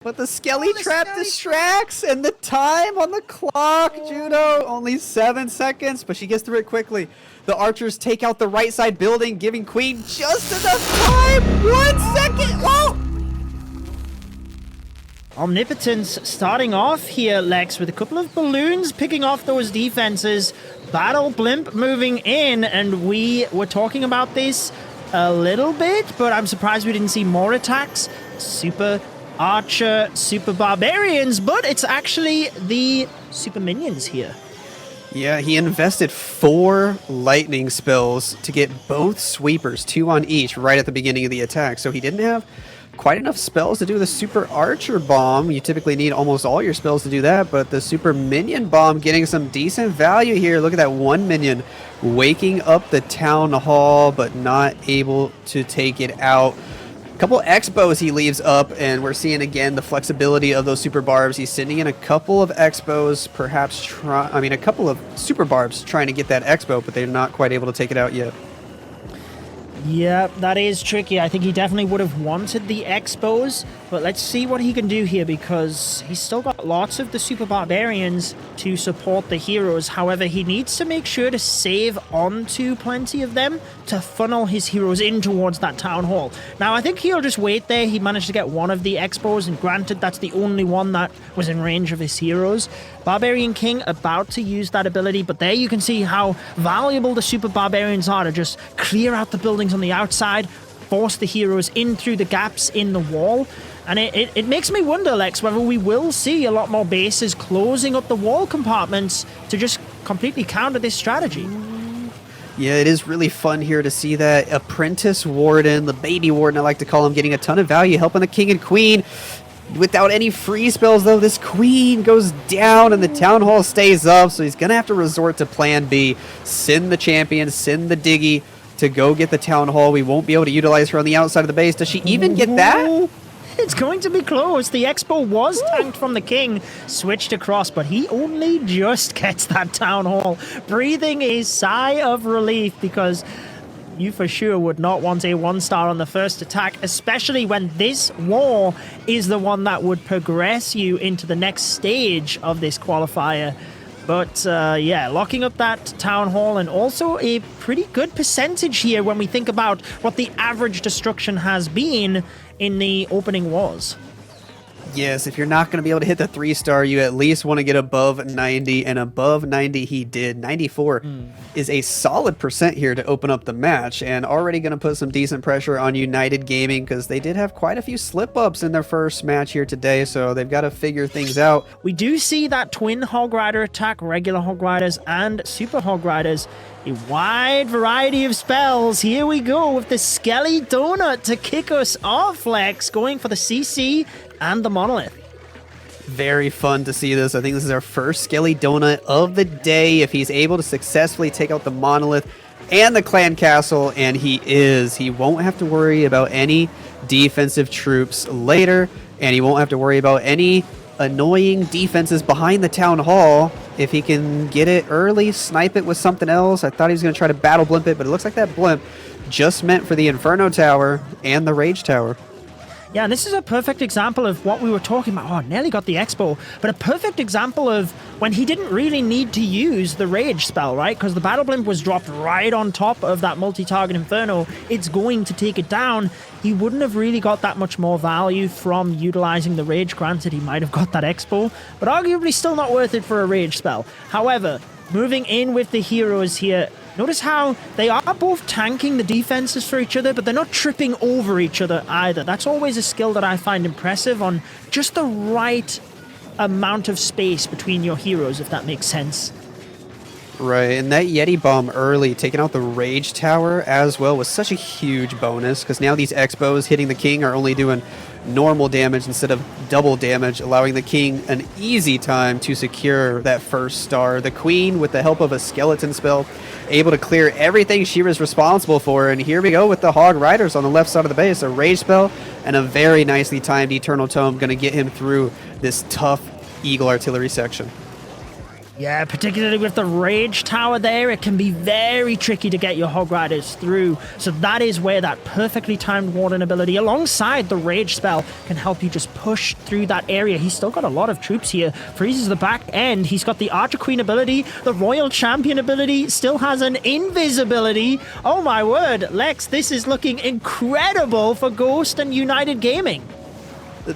But the Skelly Trap distracts, and the time on the clock, Judo, only 7 seconds, but she gets through it quickly. The archers take out the right side building, giving Queen just enough time. 1 second. Whoa! Omnipotence starting off here, Lex, with a couple of balloons picking off those defenses. Battle Blimp moving in, and we were talking about this a little bit, but I'm surprised we didn't see more attacks. Super Archer, Super Barbarians, but it's actually the Super Minions here. Yeah, he invested 4 lightning spells to get both sweepers, 2 on each, right at the beginning of the attack. So he didn't have quite enough spells to do the Super Archer Bomb. You typically need almost all your spells to do that, but the Super Minion Bomb getting some decent value here. Look at that 1 minion waking up the Town Hall, but not able to take it out. Couple X-bows he leaves up, and we're seeing again the flexibility of those super barbs. He's sending in a couple of X-bows, perhaps a couple of super barbs trying to get that X-bow, but they're not quite able to take it out yet. Yeah, that is tricky. I think he definitely would have wanted the X-bows, but let's see what he can do here, because he's still got lots of the Super Barbarians to support the heroes. However, he needs to make sure to save onto plenty of them to funnel his heroes in towards that Town Hall. Now, I think he'll just wait there. He managed to get one of the X-bows, and granted, that's the only one that was in range of his heroes. Barbarian King about to use that ability, but there you can see how valuable the Super Barbarians are to just clear out the buildings on the outside, force the heroes in through the gaps in the wall. And it makes me wonder, Lex, whether we will see a lot more bases closing up the wall compartments to just completely counter this strategy. Yeah, it is really fun here to see that Apprentice Warden, the baby warden I like to call him, getting a ton of value, helping the King and Queen. Without any free spells, though, this Queen goes down and the Town Hall stays up, so he's going to have to resort to Plan B. Send the champion, send the Diggy to go get the Town Hall. We won't be able to utilize her on the outside of the base. Does she even get that? It's going to be close. The Expo was tanked from the King, switched across, but he only just gets that Town Hall, breathing a sigh of relief, because you for sure would not want a 1-star on the first attack, especially when this war is the one that would progress you into the next stage of this qualifier. But yeah, locking up that Town Hall, and also a pretty good percentage here when we think about what the average destruction has been in the opening wars. Yes, if you're not going to be able to hit the 3-star, you at least want to get above 90, and above 90 he did. 94 is a solid percent here to open up the match, and already going to put some decent pressure on United Gaming, because they did have quite a few slip-ups in their first match here today, so they've got to figure things out. We do see that twin Hog Rider attack, regular Hog Riders and Super Hog Riders. A wide variety of spells. Here we go with the Skelly Donut to kick us off, Lex, going for the CC and the Monolith. Very fun to see this. I think this is our first Skelly Donut of the day. If he's able to successfully take out the Monolith and the Clan Castle, and he won't have to worry about any defensive troops later, and he won't have to worry about any annoying defenses behind the Town Hall. If he can get it early, snipe it with something else. I thought he was going to try to battle blimp it, but it looks like that blimp just meant for the Inferno Tower and the Rage Tower. Yeah, and this is a perfect example of what we were talking about. Oh, nearly got the Expo, but a perfect example of when he didn't really need to use the Rage spell, right? Because the Battle Blimp was dropped right on top of that multi-target Inferno. It's going to take it down. He wouldn't have really got that much more value from utilizing the Rage. Granted, he might have got that Expo, but arguably still not worth it for a Rage spell. However, moving in with the heroes here, notice how they are both tanking the defenses for each other, but they're not tripping over each other either. That's always a skill that I find impressive, on just the right amount of space between your heroes, if that makes sense. Right, and that Yeti bomb early, taking out the Rage Tower as well, was such a huge bonus, because now these Expos hitting the King are only doing normal damage instead of double damage, allowing the King an easy time to secure that first star. The Queen, with the help of a skeleton spell, able to clear everything she was responsible for, and here we go with the Hog Riders on the left side of the base. A Rage spell and a very nicely timed Eternal Tome, going to get him through this tough Eagle Artillery section. Yeah, particularly with the Rage Tower there, it can be very tricky to get your Hog Riders through. So that is where that perfectly timed Warden ability alongside the Rage spell can help you just push through that area. He's still got a lot of troops here. Freezes the back end. He's got the Archer Queen ability, the Royal Champion ability, still has an invisibility. Oh my word, Lex, this is looking incredible for Ghost and United Gaming.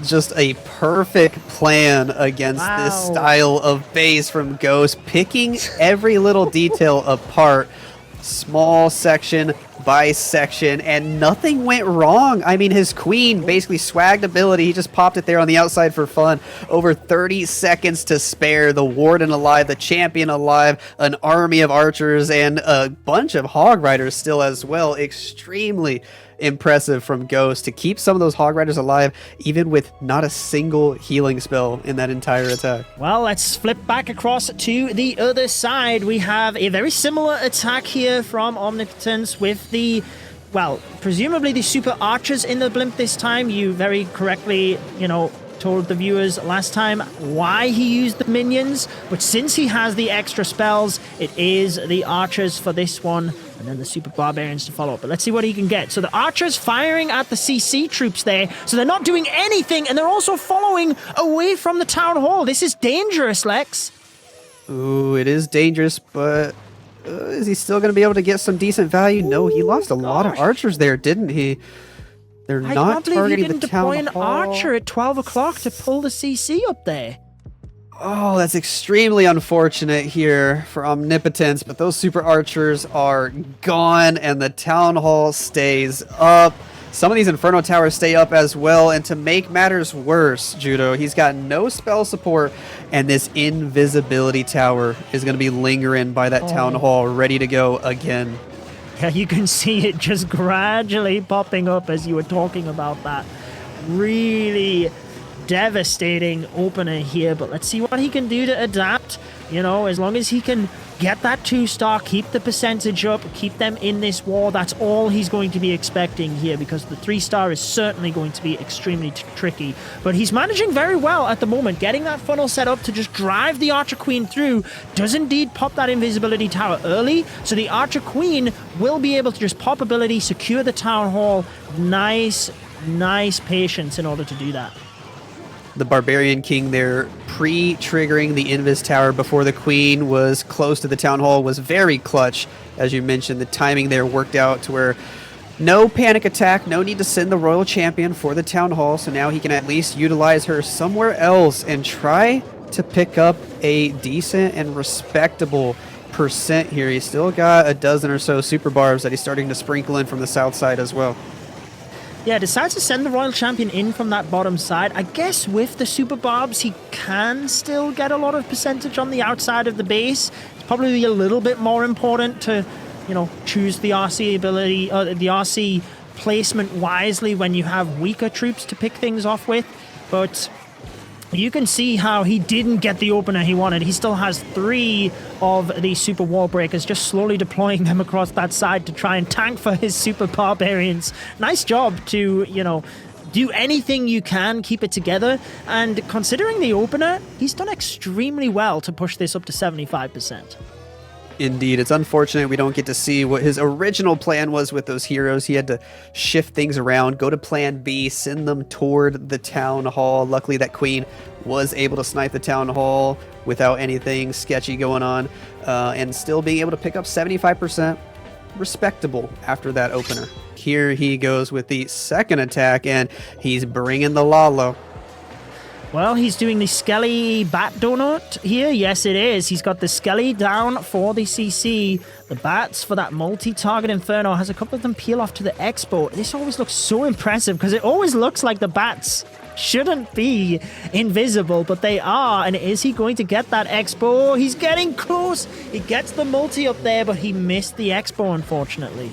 Just a perfect plan against this style of base from Ghost, picking every little detail apart, small section by section, and nothing went wrong. I mean, his queen basically swagged ability. He just popped it there on the outside for fun. Over 30 seconds to spare. The Warden alive, the Champion alive, an army of archers, and a bunch of Hog Riders still as well. Extremely impressive from Ghost to keep some of those Hog Riders alive, even with not a single healing spell in that entire attack. Well, let's flip back across to the other side. We have a very similar attack here from Omnipotence with the, well, presumably the super archers in the blimp this time. You very correctly, told the viewers last time why he used the minions, but since he has the extra spells, it is the archers for this one, and then the super barbarians to follow up. But let's see what he can get. So the archers firing at the CC troops there, so they're not doing anything, and they're also following away from the town hall. This is dangerous, Lex. Ooh, it is dangerous, but is he still going to be able to get some decent value? No, he lost a lot of archers there, didn't he? They're not targeting the town hall. I can't believe he didn't deploy an archer at 12 o'clock to pull the CC up there. Oh, that's extremely unfortunate here for Omnipotence, but those super archers are gone, and the town hall stays up. Some of these Inferno towers stay up as well, and to make matters worse, JUDO, he's got no spell support, and this invisibility tower is going to be lingering by that town hall, ready to go again. Yeah, you can see it just gradually popping up as you were talking about that. Really devastating opener here, but let's see what he can do to adapt. As long as he can get that 2-star, keep the percentage up, keep them in this war, that's all he's going to be expecting here, because the 3-star is certainly going to be extremely tricky. But he's managing very well at the moment, getting that funnel set up to just drive the Archer Queen through. Does indeed pop that invisibility tower early, so the Archer Queen will be able to just pop ability, secure the town hall. Nice patience in order to do that. The Barbarian King there pre-triggering the Invis Tower before the Queen was close to the Town Hall was very clutch. As you mentioned, the timing there worked out to where no panic attack, no need to send the Royal Champion for the Town Hall, so now he can at least utilize her somewhere else and try to pick up a decent and respectable percent here. He's still got a dozen or so super barbs that he's starting to sprinkle in from the south side as well. Yeah, decides to send the Royal Champion in from that bottom side. I guess with the Super Barbs, he can still get a lot of percentage on the outside of the base. It's probably a little bit more important to, choose the RC ability, the RC placement wisely when you have weaker troops to pick things off with. But you can see how he didn't get the opener he wanted. He still has 3 of these super wall breakers, just slowly deploying them across that side to try and tank for his super barbarians. Nice job to, do anything you can, keep it together. And considering the opener, he's done extremely well to push this up to 75%. Indeed, it's unfortunate we don't get to see what his original plan was with those heroes. He had to shift things around, go to plan B, send them toward the town hall. Luckily, that Queen was able to snipe the town hall without anything sketchy going on, and still being able to pick up 75%. Respectable after that opener. Here he goes with the second attack, and he's bringing the Lalo. Well, he's doing the Skelly Bat Donut here. Yes, it is. He's got the Skelly down for the CC. The bats for that multi-target Inferno. Has a couple of them peel off to the Expo. This always looks so impressive because it always looks like the bats shouldn't be invisible, but they are. And is he going to get that Expo? He's getting close. He gets the multi up there, but he missed the Expo, unfortunately.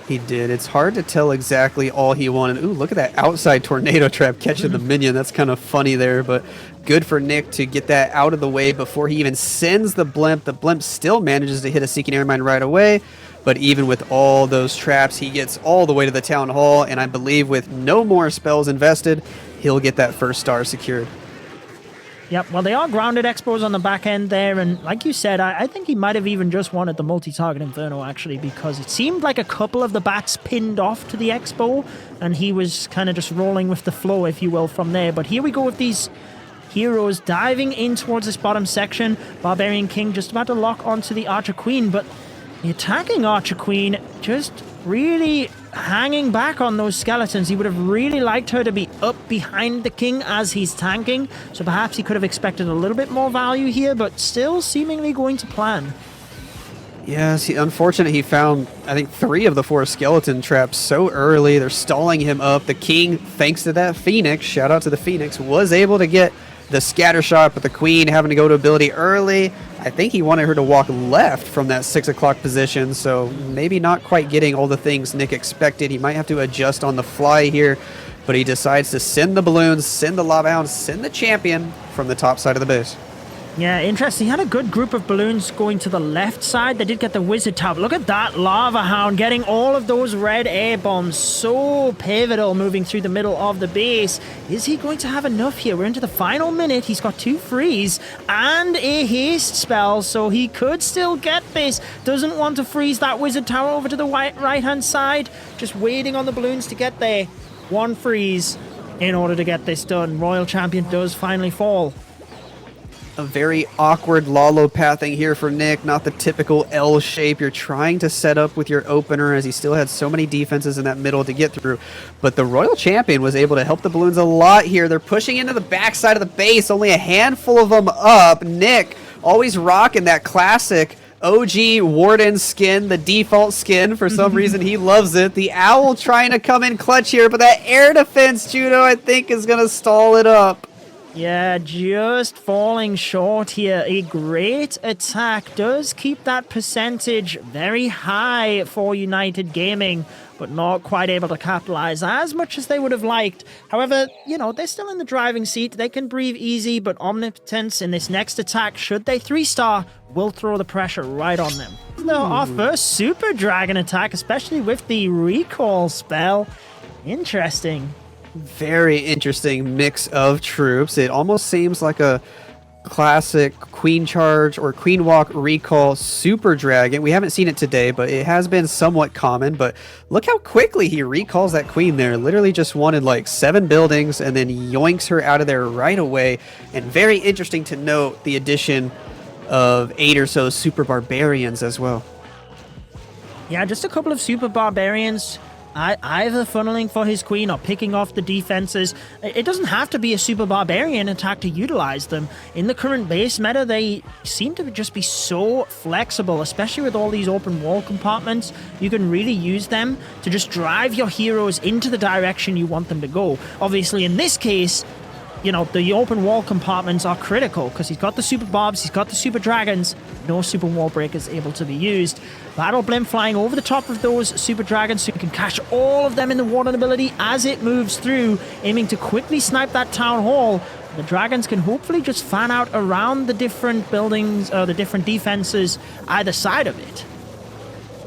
He did. It's hard to tell exactly all he wanted. Ooh, look at that outside tornado trap catching the minion. That's kind of funny there, but good for Nick to get that out of the way before he even sends the blimp. The blimp still manages to hit a Seeking Airmine right away, but even with all those traps, he gets all the way to the town hall, and I believe with no more spells invested, he'll get that first star secured. Yep, well, they are grounded expos on the back end there, and like you said, I think he might have even just wanted the multi-target Inferno, actually, because it seemed like a couple of the bats pinned off to the expo, and he was kind of just rolling with the flow, if you will, from there. But here we go with these heroes diving in towards this bottom section. Barbarian King just about to lock onto the Archer Queen, but the attacking Archer Queen just really hanging back on those skeletons. He would have really liked her to be up behind the king as he's tanking, so perhaps he could have expected a little bit more value here, but still seemingly going to plan. Yes, unfortunate he found, I think, 3 of the 4 skeleton traps so early. They're stalling him up. The king, thanks to that Phoenix, shout out to the Phoenix, was able to get the scatter shot, but the queen having to go to ability early. I think he wanted her to walk left from that 6 o'clock position, so maybe not quite getting all the things Nick expected. He might have to adjust on the fly here, but he decides to send the balloons, send the lava hound, send the champion from the top side of the base. Yeah, interesting. He had a good group of balloons going to the left side. They did get the wizard tower. Look at that lava hound getting all of those red air bombs. So pivotal moving through the middle of the base. Is he going to have enough here? We're into the final minute. He's got 2 freeze and a haste spell, so he could still get this. Doesn't want to freeze that wizard tower over to the right-hand side. Just waiting on the balloons to get there. 1 freeze in order to get this done. Royal Champion does finally fall. A very awkward Lalo pathing here for Nick, not the typical L shape you're trying to set up with your opener, as he still had so many defenses in that middle to get through. But the Royal Champion was able to help the balloons a lot here. They're pushing into the backside of the base, only a handful of them up. Nick always rocking that classic OG Warden skin, the default skin. For some reason, he loves it. The Owl trying to come in clutch here, but that air defense, JUDO, I think, is going to stall it up. Yeah, just falling short here. A great attack does keep that percentage very high for United Gaming, but not quite able to capitalize as much as they would have liked. However, you know, they're still in the driving seat. They can breathe easy, but Omnipotence in this next attack, should they 3-star, will throw the pressure right on them. Our first Super Dragon attack, especially with the recall spell. Interesting. Very interesting mix of troops. It almost seems like a classic Queen Charge or Queen Walk Recall Super Dragon. We haven't seen it today, but it has been somewhat common. But look how quickly he recalls that queen there. Literally just wanted like 7 buildings and then yoinks her out of there right away. And very interesting to note the addition of 8 or so Super Barbarians as well. Yeah, just a couple of Super Barbarians. Either funneling for his queen or picking off the defenses. It doesn't have to be a Super Barbarian attack to utilize them. In the current base meta, they seem to just be so flexible, especially with all these open wall compartments. You can really use them to just drive your heroes into the direction you want them to go. Obviously, in this case, you know, the open wall compartments are critical because he's got the Super Bobs, he's got the Super Dragons, no Super Wall Breakers able to be used. Battle Blimp flying over the top of those Super Dragons so you can catch all of them in the Warden ability as it moves through, aiming to quickly snipe that Town Hall. The Dragons can hopefully just fan out around the different buildings, the different defenses either side of it.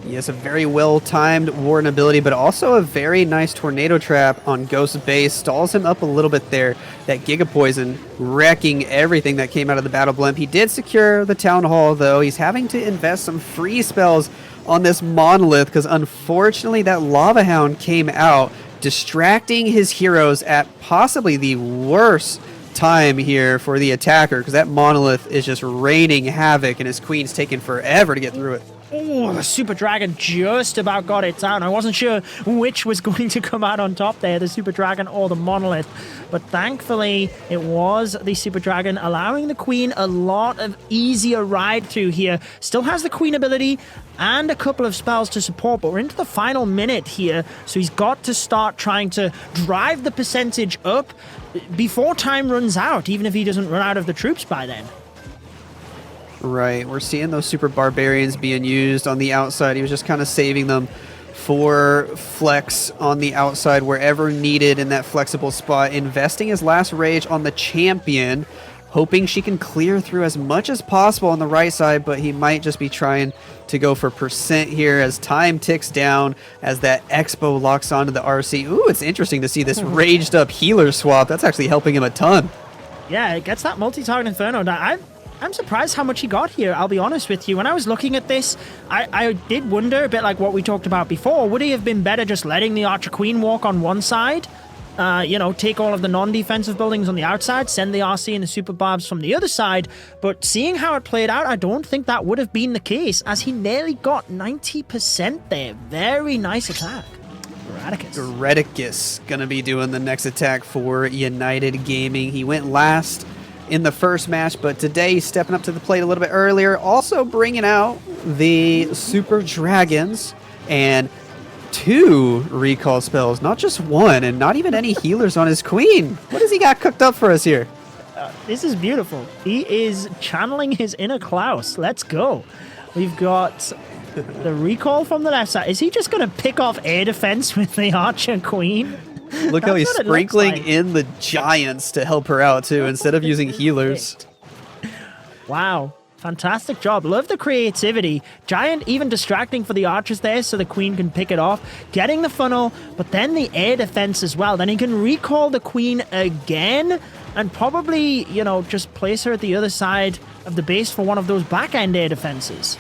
Yes, a very well-timed Warden ability, but also a very nice Tornado Trap on Ghost Base. Stalls him up a little bit there. That Giga Poison wrecking everything that came out of the Battle Blimp. He did secure the Town Hall, though. He's having to invest some free spells on this Monolith, because unfortunately that Lava Hound came out, distracting his heroes at possibly the worst time here for the attacker, because that Monolith is just raining havoc, and his queen's taking forever to get through it. Oh, the Super Dragon just about got it down. I wasn't sure which was going to come out on top there, the Super Dragon or the Monolith. But thankfully, it was the Super Dragon, allowing the Queen a lot of easier ride through here. Still has the Queen ability and a couple of spells to support, but we're into the final minute here, so he's got to start trying to drive the percentage up before time runs out, even if he doesn't run out of the troops by then. Right, we're seeing those Super Barbarians being used on the outside. He was just kind of saving them for flex on the outside wherever needed in that flexible spot, investing his last rage on the champion, hoping she can clear through as much as possible on the right side, but he might just be trying to go for percent here as time ticks down, as that Expo locks onto the RC. Ooh, it's interesting to see this raged up healer swap. That's actually helping him a ton. Yeah, it gets that multi-target Inferno. Now, I'm surprised how much he got here, I'll be honest with you. When I was looking at this, I did wonder, a bit like what we talked about before, would he have been better just letting the Archer Queen walk on one side? You know, take all of the non-defensive buildings on the outside, send the RC and the Super Barbs from the other side. But seeing how it played out, I don't think that would have been the case, as he nearly got 90% there. Very nice attack. Redicus gonna be doing the next attack for United Gaming. He went last in the first match, but today he's stepping up to the plate a little bit earlier, also bringing out the Super Dragons and 2 recall spells, not just 1, and not even any healers on his queen. What has he got cooked up for us here? This is beautiful. He is channeling his inner Klaus. Let's go. We've got the recall from the left side. Is he just going to pick off air defense with the Archer Queen? Look how he's sprinkling in the giants to help her out too, instead of using healers. Wow. Fantastic job. Love the creativity. Giant even distracting for the archers there so the queen can pick it off. Getting the funnel, but then the air defense as well. Then he can recall the queen again and probably, you know, just place her at the other side of the base for one of those back-end air defenses.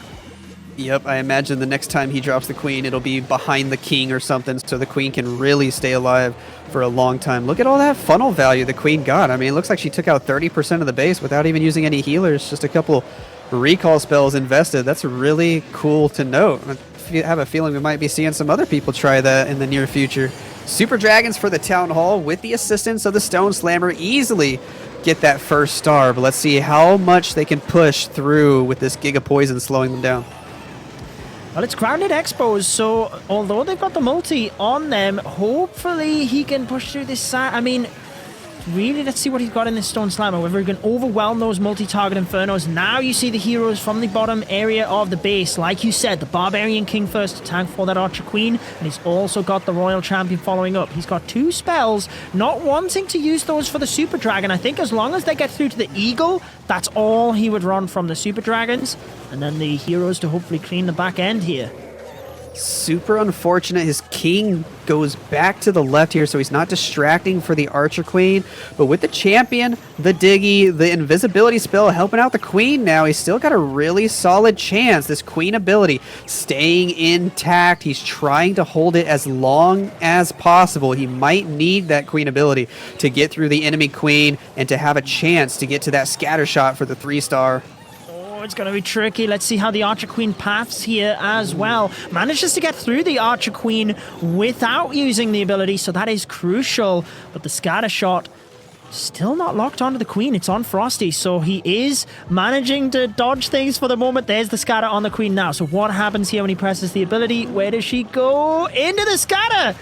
Yep, I imagine the next time he drops the queen, it'll be behind the king or something, so the queen can really stay alive for a long time. Look at all that funnel value the queen got. I mean, it looks like she took out 30% of the base without even using any healers, just a couple recall spells invested. That's really cool to note. I have a feeling we might be seeing some other people try that in the near future. Super Dragons for the Town Hall with the assistance of the Stone Slammer easily get that first star, but let's see how much they can push through with this Giga Poison slowing them down. Well, it's grounded Expos, so although they've got the multi on them, hopefully he can push through this side. I mean, really, let's see what he's got in this Stone Slammer, whether he can overwhelm those multi-target Infernos. Now you see the heroes from the bottom area of the base. Like you said, the Barbarian King first to tank for that Archer Queen, and he's also got the Royal Champion following up. He's got 2 spells, not wanting to use those for the Super Dragon. I think as long as they get through to the Eagle, that's all he would run from the Super Dragons, and then the heroes to hopefully clean the back end here. Super unfortunate. His king goes back to the left here, so he's not distracting for the Archer Queen. But with the champion, the Diggy, the invisibility spell helping out the queen now, he's still got a really solid chance. This queen ability staying intact. He's trying to hold it as long as possible. He might need that queen ability to get through the enemy queen and to have a chance to get to that scatter shot for the 3-star. It's going to be tricky. Let's see how the Archer Queen paths here as well. Manages to get through the Archer Queen without using the ability, so that is crucial. But the scatter shot still not locked onto the Queen. It's on Frosty, so he is managing to dodge things for the moment. There's the scatter on the Queen now. So what happens here when he presses the ability? Where does she go? Into the scatter!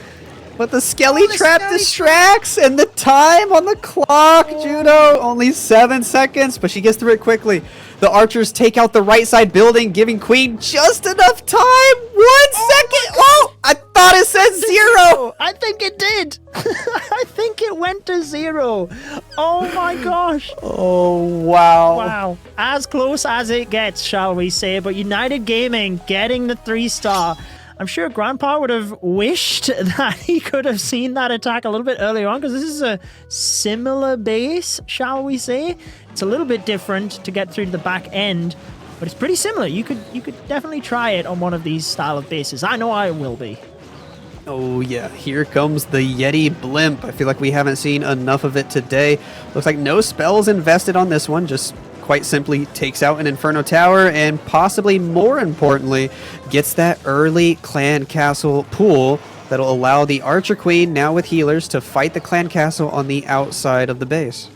But the Skelly Trap distracts, and the time on the clock, Judo, only 7 seconds, but she gets through it quickly. The archers take out the right side building, giving Queen just enough time. 1 second. Oh, I thought it said 0. I think it did. I think it went to 0. Oh my gosh. Oh, wow. Wow. As close as it gets, shall we say. But United Gaming getting the 3-star. I'm sure Grandpa would have wished that he could have seen that attack a little bit earlier on, because this is a similar base, shall we say. It's a little bit different to get through to the back end, but it's pretty similar. You could definitely try it on one of these style of bases. I know I will be. Oh yeah, here comes the Yeti blimp. I feel like we haven't seen enough of it today. Looks like no spells invested on this one, just quite simply takes out an Inferno Tower and possibly more importantly gets that early Clan Castle pool that'll allow the Archer Queen, now with healers, to fight the Clan Castle on the outside of the base.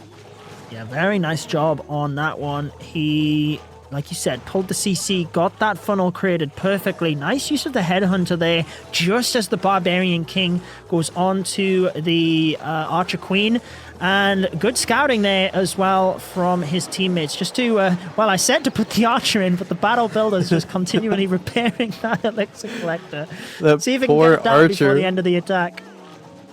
Yeah, very nice job on that one. He, like you said, pulled the CC, got that funnel created perfectly. Nice use of the Headhunter there, just as the Barbarian King goes on to the Archer Queen. And good scouting there as well from his teammates. Just to, well, I said to put the Archer in, but the Battle Builder's just continually repairing that Elixir Collector. See if it can get it down before the end of the attack.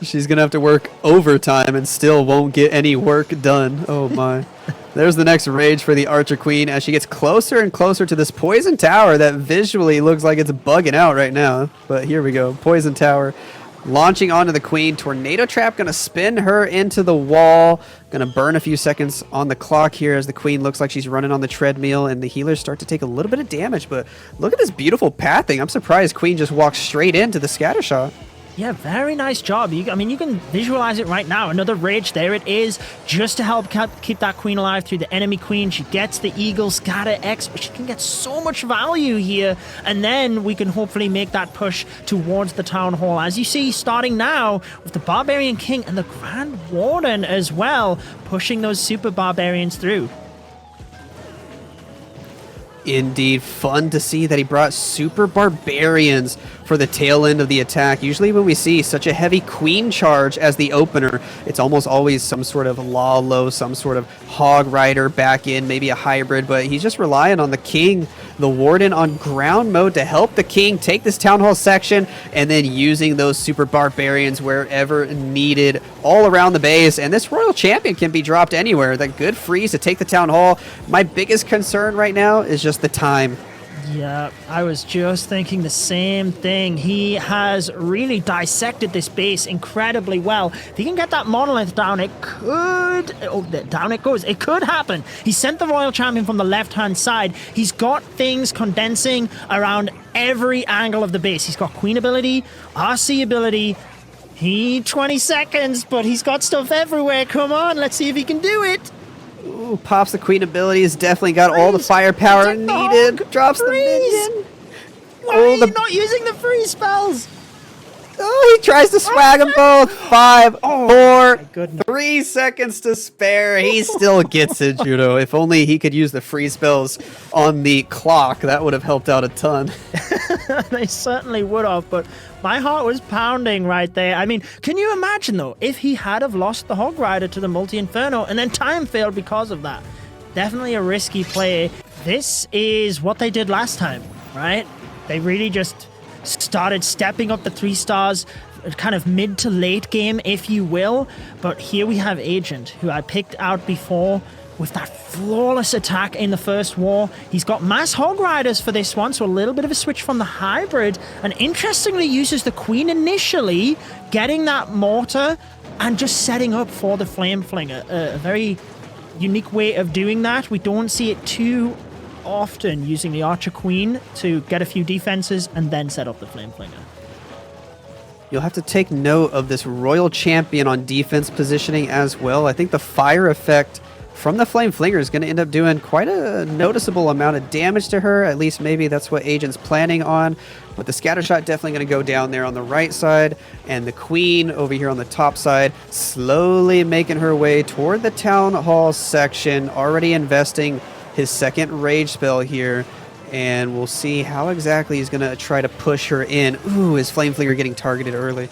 She's going to have to work overtime and still won't get any work done. Oh my. There's the next rage for the Archer Queen as she gets closer and closer to this Poison Tower that visually looks like it's bugging out right now. But here we go. Poison Tower launching onto the queen. Tornado trap gonna spin her into the wall. Gonna burn a few seconds on the clock here as the queen looks like she's running on the treadmill, and the healers start to take a little bit of damage. But look at this beautiful pathing. I'm surprised queen just walked straight into the scatter shot. Yeah, very nice job. I mean, you can visualize it right now. Another rage. There it is, just to help keep that queen alive through the enemy queen. She gets the eagle scatter X, but she can get so much value here. And then we can hopefully make that push towards the town hall. As you see, starting now with the Barbarian King and the Grand Warden as well, pushing those super barbarians through. Indeed, fun to see that he brought super barbarians for the tail end of the attack. Usually when we see such a heavy queen charge as the opener, it's almost always some sort of low, some sort of Hog Rider back in, maybe a hybrid, but he's just relying on the king, the warden on ground mode to help the king take this town hall section, and then using those super barbarians wherever needed all around the base. And this royal champion can be dropped anywhere. That good freeze to take the town hall. My biggest concern right now is just the time. Yeah, I was just thinking the same thing. He has really dissected this base incredibly well. If he can get that monolith down, it could... Oh, down it goes. It could happen. He sent the Royal Champion from the left-hand side. He's got things condensing around every angle of the base. He's got Queen ability, RC ability. 20 seconds, but he's got stuff everywhere. Come on, let's see if he can do it. Ooh, pops the queen ability. Has definitely got all the firepower needed. Drops the minion. Why are you not using the freeze spells? Oh, he tries to swag them both. 5, 4, goodness. 3 seconds to spare. He still gets it, Judo. If only he could use the freeze spells on the clock, that would have helped out a ton. They certainly would have, but my heart was pounding right there. I mean, can you imagine, though, if he had have lost the Hog Rider to the Multi-Inferno and then time failed because of that? Definitely a risky play. This is what they did last time, right? They really just started stepping up the 3 stars, kind of mid to late game, if you will. But here we have Agent, who I picked out before with that flawless attack in the first war. He's got mass Hog Riders for this one, so a little bit of a switch from the hybrid, and interestingly uses the queen initially, getting that mortar and just setting up for the Flame Flinger. A very unique way of doing that. We don't see it too often, using the Archer Queen to get a few defenses and then set up the Flame Flinger. You'll have to take note of this Royal Champion on defense positioning as well. I think the fire effect from the Flame Flinger is going to end up doing quite a noticeable amount of damage to her. At least maybe that's what Agent's planning on. But the scatter shot definitely going to go down there on the right side. And the Queen over here on the top side, slowly making her way toward the Town Hall section, already investing his second rage spell here. And we'll see how exactly he's going to try to push her in. Ooh, his Flame Flinger getting targeted early.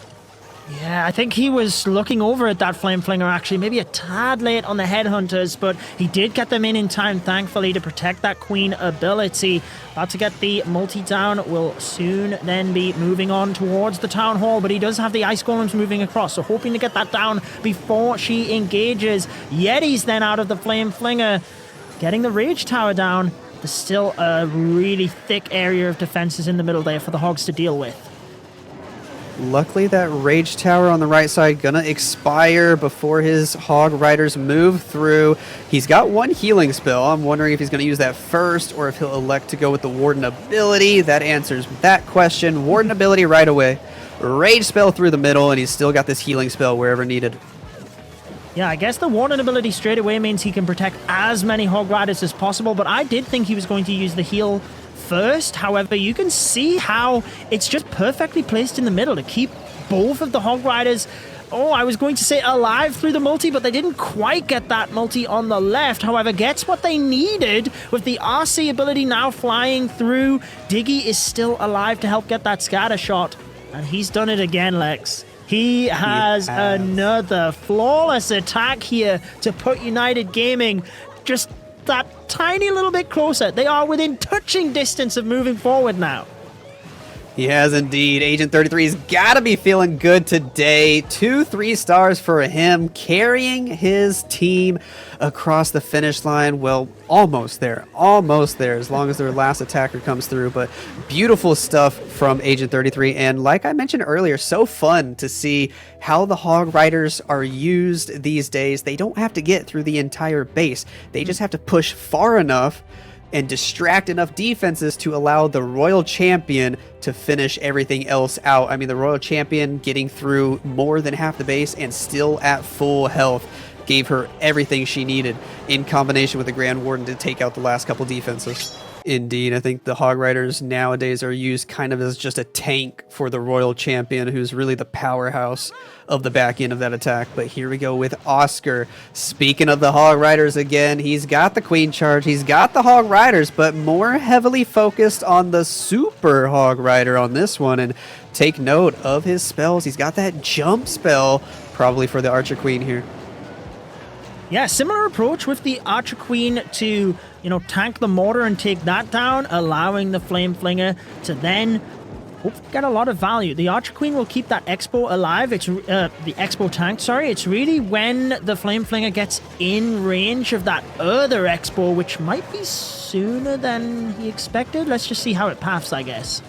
Yeah, I think he was looking over at that Flame Flinger, actually, maybe a tad late on the Headhunters, but he did get them in time, thankfully, to protect that Queen ability. About to get the multi down, will soon then be moving on towards the Town Hall, but he does have the Ice Golems moving across, so hoping to get that down before she engages. Yeti's then out of the Flame Flinger, getting the Rage Tower down. There's still a really thick area of defenses in the middle there for the Hogs to deal with. Luckily, that Rage Tower on the right side gonna expire before his Hog Riders move through. He's got one healing spell. I'm wondering if he's gonna use that first or if he'll elect to go with the Warden ability. That answers that question. Warden ability right away. Rage spell through the middle, and he's still got this healing spell wherever needed. Yeah, I guess the Warden ability straight away means he can protect as many Hog Riders as possible, but I did think he was going to use the heal first. However, you can see how it's just perfectly placed in the middle to keep both of the Hog Riders, I was going to say alive through the multi, but they didn't quite get that multi on the left. However, gets what they needed with the RC ability now flying through. Diggy is still alive to help get that scatter shot, and he's done it again, Lex. He has another flawless attack here to put United Gaming just that tiny little bit closer. They are within touching distance of moving forward now. He has indeed. Agent 33's got to be feeling good today. 2 3-stars for him, carrying his team across the finish line. Well, almost there, as long as their last attacker comes through. But beautiful stuff from Agent 33. And like I mentioned earlier, so fun to see how the Hog Riders are used these days. They don't have to get through the entire base. They just have to push far enough and distract enough defenses to allow the Royal Champion to finish everything else out. I mean, the Royal Champion getting through more than half the base and still at full health gave her everything she needed in combination with the Grand Warden to take out the last couple defenses. Indeed, I think the Hog Riders nowadays are used kind of as just a tank for the Royal Champion, who's really the powerhouse of the back end of that attack. But here we go with Oscar. Speaking of the Hog Riders again, he's got the Queen Charge, he's got the Hog Riders, but more heavily focused on the Super Hog Rider on this one. And take note of his spells. He's got that jump spell, probably for the Archer Queen here. Yeah, similar approach with the Archer Queen to, tank the mortar and take that down, allowing the Flame Flinger to then hopefully get a lot of value. The Archer Queen will keep that Expo alive. It's the Expo tank, sorry. It's really when the Flame Flinger gets in range of that other Expo, which might be sooner than he expected. Let's just see how it paths, I guess.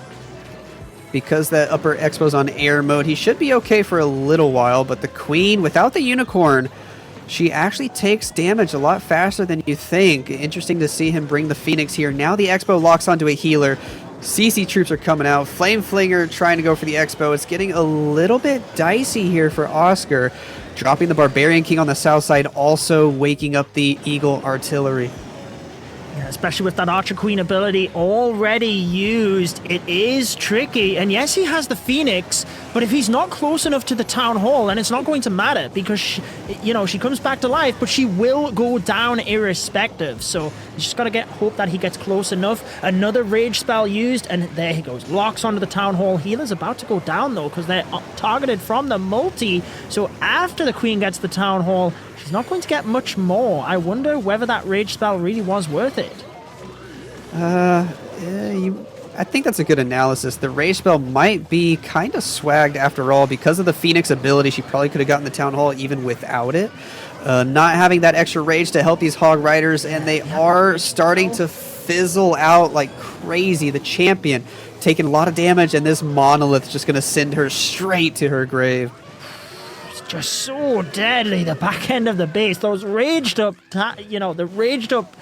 Because that upper Expo's on air mode, he should be okay for a little while, but the Queen, without the Unicorn, she actually takes damage a lot faster than you think. Interesting to see him bring the Phoenix here. Now the Expo locks onto a healer. CC troops are coming out. Flame Flinger trying to go for the Expo. It's getting a little bit dicey here for Oscar. Dropping the Barbarian King on the south side, also waking up the Eagle Artillery. Yeah, especially with that Archer Queen ability already used, it is tricky. And yes, he has the Phoenix, but if he's not close enough to the Town Hall, then it's not going to matter because, she comes back to life, but she will go down irrespective. So you just got to hope that he gets close enough. Another Rage spell used, and there he goes. Locks onto the Town Hall. Healer's about to go down, though, because they're targeted from the multi. So after the Queen gets the Town Hall, she's not going to get much more. I wonder whether that Rage spell really was worth it. I think that's a good analysis. The Rage spell might be kind of swagged after all. Because of the Phoenix ability, she probably could have gotten the Town Hall even without it. Not having that extra rage to help these Hog Riders, and they are starting to fizzle out like crazy. The champion taking a lot of damage, and this Monolith just going to send her straight to her grave. Just so deadly, the back end of the base. Those raged up, the raged up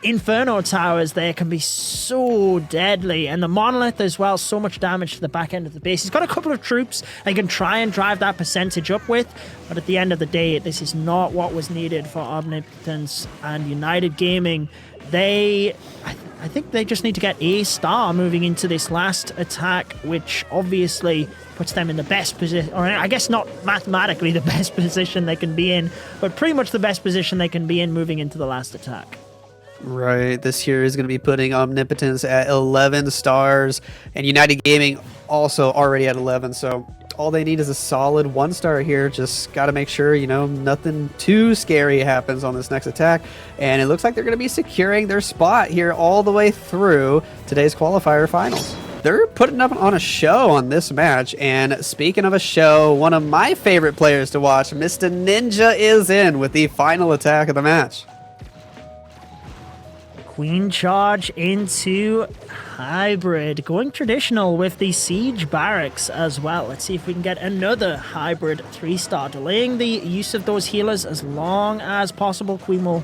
Inferno towers there can be so deadly. And the Monolith as well, so much damage to the back end of the base. He's got a couple of troops they can try and drive that percentage up with, but at the end of the day, this is not what was needed for Omnipotence and United Gaming. I think they just need to get a star moving into this last attack, which obviously puts them in the best position, or I guess not mathematically the best position they can be in, but pretty much the best position they can be in moving into the last attack. Right, this here is going to be putting Omnipotence at 11 stars, and United Gaming also already at 11, so all they need is a solid 1-star here. Just got to make sure, nothing too scary happens on this next attack, and it looks like they're going to be securing their spot here all the way through today's qualifier finals. They're putting up on a show on this match, and speaking of a show, one of my favorite players to watch, Mr. Ninja, is in with the final attack of the match. Queen Charge into Hybrid. Going traditional with the Siege Barracks as well. Let's see if we can get another Hybrid 3-star. Delaying the use of those healers as long as possible. Queen will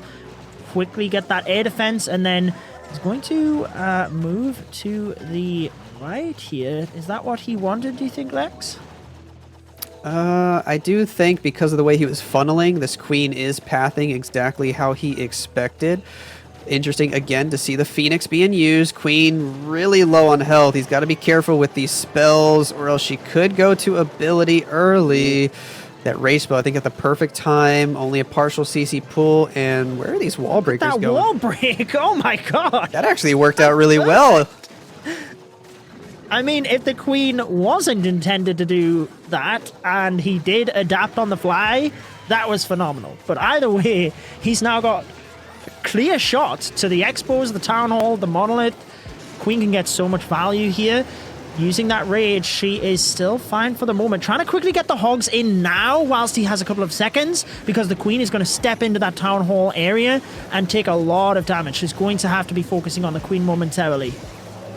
quickly get that air defense, and then he's going to move to the right here. Is that what he wanted, do you think, Lex? I do think because of the way he was funneling, this Queen is pathing exactly how he expected. Interesting, again, to see the Phoenix being used. Queen really low on health. He's got to be careful with these spells, or else she could go to ability early. That Rage spell, I think, at the perfect time. Only a partial CC pull. And where are these wall breakers going? That wall break! Oh my god! That actually worked out really well. I mean, if the Queen wasn't intended to do that, and he did adapt on the fly, that was phenomenal. But either way, he's now got clear shot to the Expos, the Town Hall, the Monolith. Queen can get so much value here. Using that rage, she is still fine for the moment. Trying to quickly get the hogs in now whilst he has a couple of seconds, because the queen is going to step into that town hall area and take a lot of damage. She's going to have to be focusing on the queen momentarily.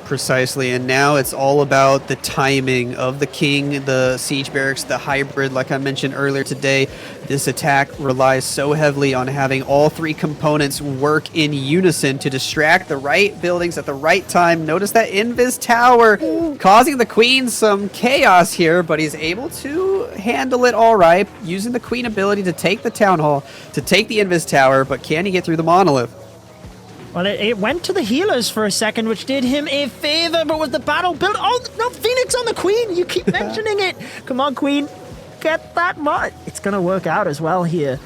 Precisely, and now it's all about the timing of the king, the siege barracks, the hybrid. Like I mentioned earlier today, this attack relies so heavily on having all three components work in unison to distract the right buildings at the right time. Notice that invis tower causing the queen some chaos here, but he's able to handle it all right, using the queen ability to take the town hall, to take the invis tower, but can he get through the monolith? Well, it went to the healers for a second, which did him a favor, but with the battle built... Oh, no, Phoenix on the queen! You keep mentioning it! Come on, queen. Get that mod. It's going to work out as well here.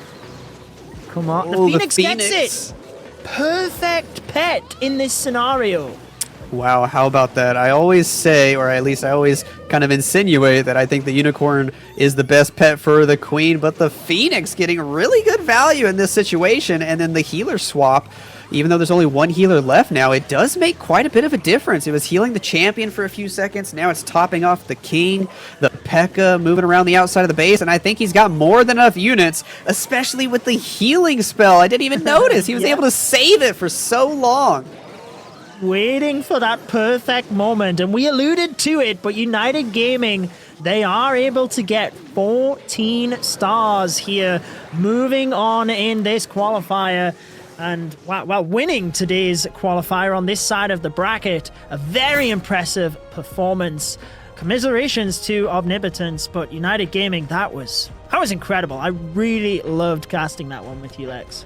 Come on. Oh, the Phoenix gets it! Perfect pet in this scenario. Wow, how about that? I always say, or at least I always kind of insinuate, that I think the unicorn is the best pet for the queen, but the Phoenix getting really good value in this situation, and then the healer swap. Even though there's only one healer left now, it does make quite a bit of a difference. It was healing the champion for a few seconds. Now it's topping off the king, the P.E.K.K.A. moving around the outside of the base, and I think he's got more than enough units, especially with the healing spell. I didn't even notice. He was able to save it for so long. Waiting for that perfect moment, and we alluded to it, but United Gaming, they are able to get 14 stars here, moving on in this qualifier. And while winning today's qualifier on this side of the bracket, a very impressive performance. Commiserations to Omnipotence, but United Gaming, that was incredible. I really loved casting that one with you, Lex.